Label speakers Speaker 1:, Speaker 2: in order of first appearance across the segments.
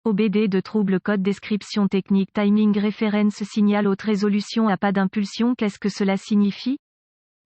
Speaker 1: OBD de trouble code description technique timing reference signal haute résolution à pas d'impulsion. Qu'est-ce que cela signifie?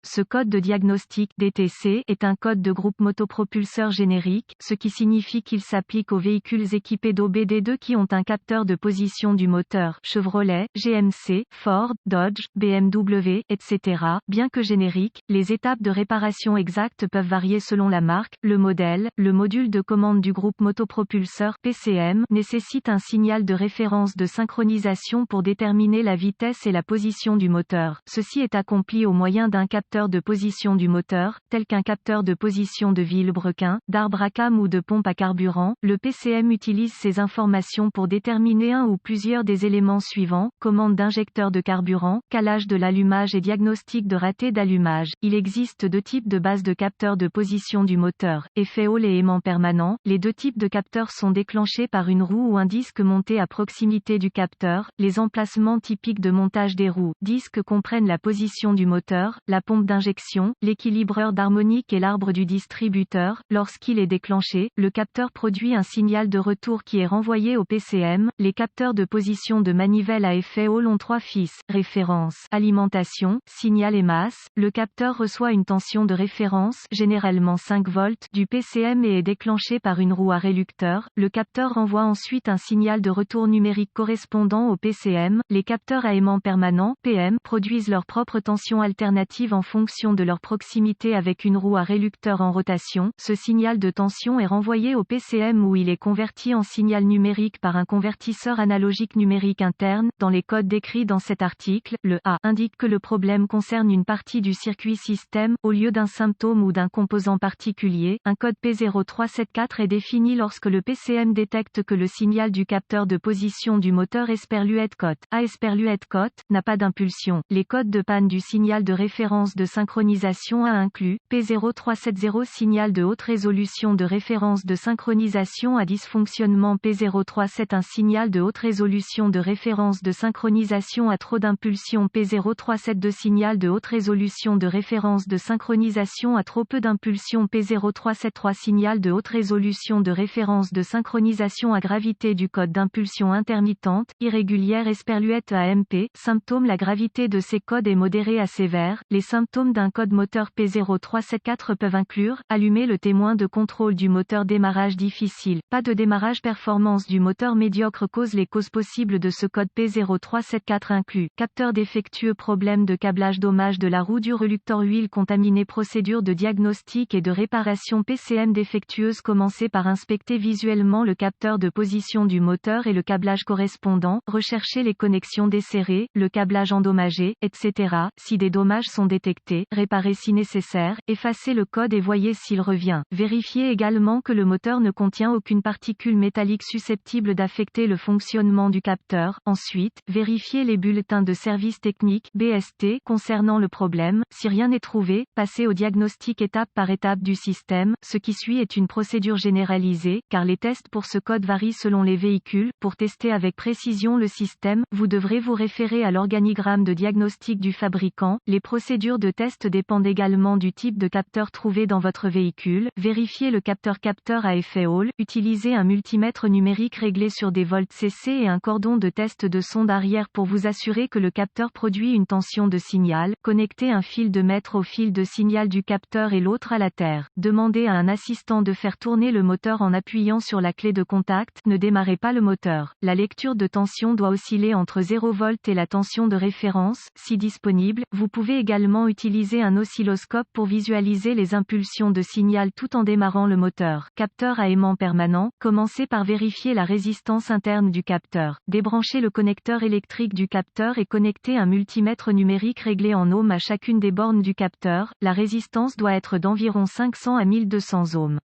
Speaker 1: Ce code de diagnostic DTC est un code de groupe motopropulseur générique, ce qui signifie qu'il s'applique aux véhicules équipés d'OBD2 qui ont un capteur de position du moteur Chevrolet, GMC, Ford, Dodge, BMW, etc. Bien que générique, les étapes de réparation exactes peuvent varier selon la marque, le modèle. Le module de commande du groupe motopropulseur PCM nécessite un signal de référence de synchronisation pour déterminer la vitesse et la position du moteur. Ceci est accompli au moyen d'un capteur de position du moteur, tel qu'un capteur de position de vilebrequin, d'arbre à cames ou de pompe à carburant. Le PCM utilise ces informations pour déterminer un ou plusieurs des éléments suivants: commande d'injecteur de carburant, calage de l'allumage et diagnostic de raté d'allumage. Il existe deux types de bases de capteurs de position du moteur, effet Hall et aimant permanent. Les deux types de capteurs sont déclenchés par une roue ou un disque monté à proximité du capteur. Les emplacements typiques de montage des roues, disques comprennent la position du moteur, la pompe d'injection, l'équilibreur d'harmonique et l'arbre du distributeur. Lorsqu'il est déclenché, le capteur produit un signal de retour qui est renvoyé au PCM. Les capteurs de position de manivelle à effet Hall ont trois fils: référence, alimentation, signal et masse. Le capteur reçoit une tension de référence, généralement 5 volts, du PCM et est déclenché par une roue à réducteur. Le capteur renvoie ensuite un signal de retour numérique correspondant au PCM. Les capteurs à aimant permanent, PM, produisent leur propre tension alternative en fonction de leur proximité avec une roue à réducteur en rotation. Ce signal de tension est renvoyé au PCM où il est converti en signal numérique par un convertisseur analogique numérique interne. Dans les codes décrits dans cet article, le A indique que le problème concerne une partie du circuit système, au lieu d'un symptôme ou d'un composant particulier. Un code P0374 est défini lorsque le PCM détecte que le signal du capteur de position du moteur Esperluette-Cote A Esperluette-Cote n'a pas d'impulsion. Les codes de panne du signal de référence de synchronisation A inclus P0370 signal de haute résolution de référence de synchronisation à dysfonctionnement, P037 un signal de haute résolution de référence de synchronisation à trop d'impulsion, P0372 signal de haute résolution de référence de synchronisation à trop peu d'impulsion, P0373 signal de haute résolution de référence de synchronisation à gravité du code d'impulsion intermittente, irrégulière Esperluette AMP. Symptômes: la gravité de ces codes est modérée à sévère. Les symptômes d'un code moteur P0374 peuvent inclure: allumer le témoin de contrôle du moteur, démarrage difficile, pas de démarrage, performance du moteur médiocre. Les causes possibles de ce code P0374 incluent: capteur défectueux, problème de câblage, dommage de la roue du reluctor, huile contaminée. Procédure de diagnostic et de réparation PCM défectueuse. Commencez par inspecter visuellement le capteur de position du moteur et le câblage correspondant. Recherchez les connexions desserrées, le câblage endommagé, etc. Si des dommages sont détectés, réparez si nécessaire, effacez le code et voyez s'il revient. Vérifiez également que le moteur ne contient aucune particule métallique susceptible d'affecter le fonctionnement du capteur. Ensuite, vérifiez les bulletins de service technique (BST) concernant le problème. Si rien n'est trouvé, passez au diagnostic étape par étape du système. Ce qui suit est une procédure généralisée, car les tests pour ce code varient selon les véhicules. Pour tester avec précision le système, vous devrez vous référer à l'organigramme de diagnostic du fabricant. Les procédures de test dépendent également du type de capteur trouvé dans votre véhicule. Vérifiez le capteur à effet Hall. Utilisez un multimètre numérique réglé sur des volts CC et un cordon de test de sonde arrière pour vous assurer que le capteur produit une tension de signal. Connectez un fil de mètre au fil de signal du capteur et l'autre à la terre. Demandez à un assistant de faire tourner le moteur en appuyant sur la clé de contact. Ne démarrez pas le moteur. La lecture de tension doit osciller entre 0 V et la tension de référence, si disponible. Vous pouvez également utiliser un oscilloscope pour visualiser les impulsions de signal tout en démarrant le moteur. Capteur à aimant permanent. Commencez par vérifier la résistance interne du capteur. Débranchez le connecteur électrique du capteur et connectez un multimètre numérique réglé en ohms à chacune des bornes du capteur. La résistance doit être d'environ 500 à 1200 ohms.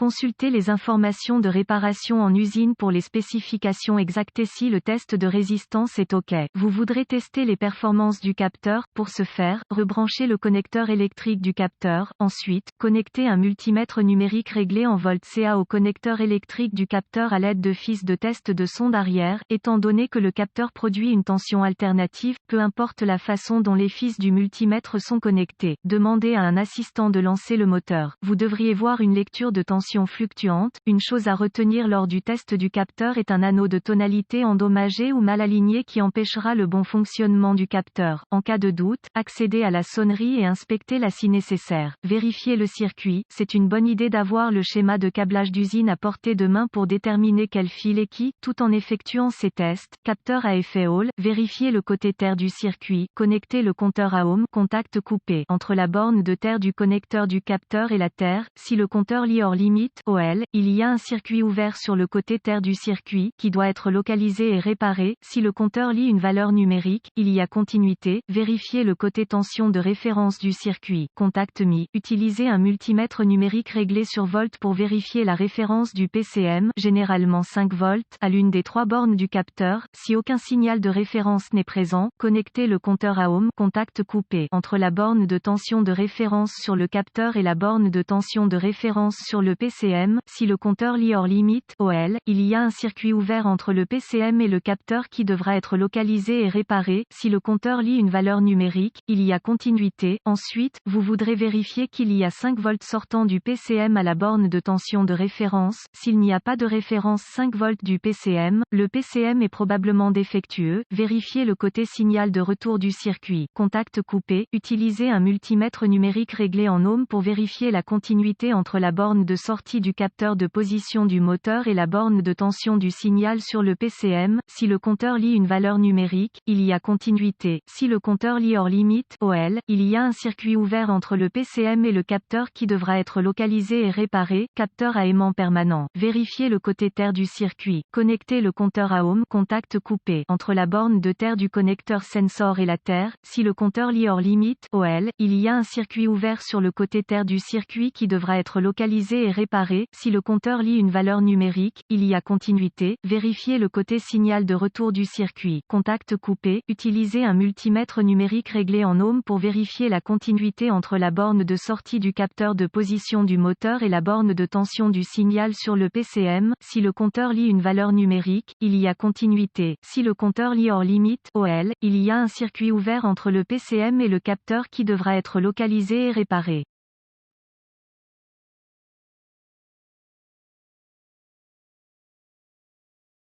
Speaker 1: Consultez les informations de réparation en usine pour les spécifications exactes et si le test de résistance est OK. Vous voudrez tester les performances du capteur. Pour ce faire, rebranchez le connecteur électrique du capteur. Ensuite, connectez un multimètre numérique réglé en volts CA au connecteur électrique du capteur à l'aide de fils de test de sonde arrière. Étant donné que le capteur produit une tension alternative, peu importe la façon dont les fils du multimètre sont connectés. Demandez à un assistant de lancer le moteur. Vous devriez voir une lecture de tension tension fluctuante. Une chose à retenir lors du test du capteur est un anneau de tonalité endommagé ou mal aligné qui empêchera le bon fonctionnement du capteur. En cas de doute, accédez à la sonnerie et inspectez la si nécessaire. Vérifiez le circuit. C'est une bonne idée d'avoir le schéma de câblage d'usine à portée de main pour déterminer quel fil est qui, tout en effectuant ces tests. Capteur à effet Hall. Vérifiez le côté terre du circuit. Connectez le compteur à ohm. Contact coupé. Entre la borne de terre du connecteur du capteur et la terre, si le compteur lit hors limite, OL, il y a un circuit ouvert sur le côté terre du circuit, qui doit être localisé et réparé. Si le compteur lit une valeur numérique, il y a continuité. Vérifiez le côté tension de référence du circuit. Contact mis. Utilisez un multimètre numérique réglé sur volt pour vérifier la référence du PCM, généralement 5 volts, à l'une des 3 bornes du capteur. Si aucun signal de référence n'est présent, connectez le compteur à ohm. Contact coupé. Entre la borne de tension de référence sur le capteur et la borne de tension de référence sur le PCM, si le compteur lit hors limite, OL, il y a un circuit ouvert entre le PCM et le capteur qui devra être localisé et réparé. Si le compteur lit une valeur numérique, il y a continuité. Ensuite, vous voudrez vérifier qu'il y a 5 volts sortant du PCM à la borne de tension de référence. S'il n'y a pas de référence 5 volts du PCM, le PCM est probablement défectueux. Vérifiez le côté signal de retour du circuit. Contact coupé. Utilisez un multimètre numérique réglé en ohms pour vérifier la continuité entre la borne de sortie du capteur de position du moteur et la borne de tension du signal sur le PCM. Si le compteur lit une valeur numérique, il y a continuité. Si le compteur lit hors limite, OL, il y a un circuit ouvert entre le PCM et le capteur qui devra être localisé et réparé. Capteur à aimant permanent. Vérifiez le côté terre du circuit. Connectez le compteur à ohm. Contact coupé. Entre la borne de terre du connecteur sensor et la terre, si le compteur lit hors limite, OL, il y a un circuit ouvert sur le côté terre du circuit qui devra être localisé et réparé. Si le compteur lit une valeur numérique, il y a continuité. Vérifiez le côté signal de retour du circuit. Contact coupé. Utilisez un multimètre numérique réglé en ohms pour vérifier la continuité entre la borne de sortie du capteur de position du moteur et la borne de tension du signal sur le PCM. Si le compteur lit une valeur numérique, il y a continuité. Si le compteur lit hors limite, OL, il y a un circuit ouvert entre le PCM et le capteur qui devra être localisé et réparé.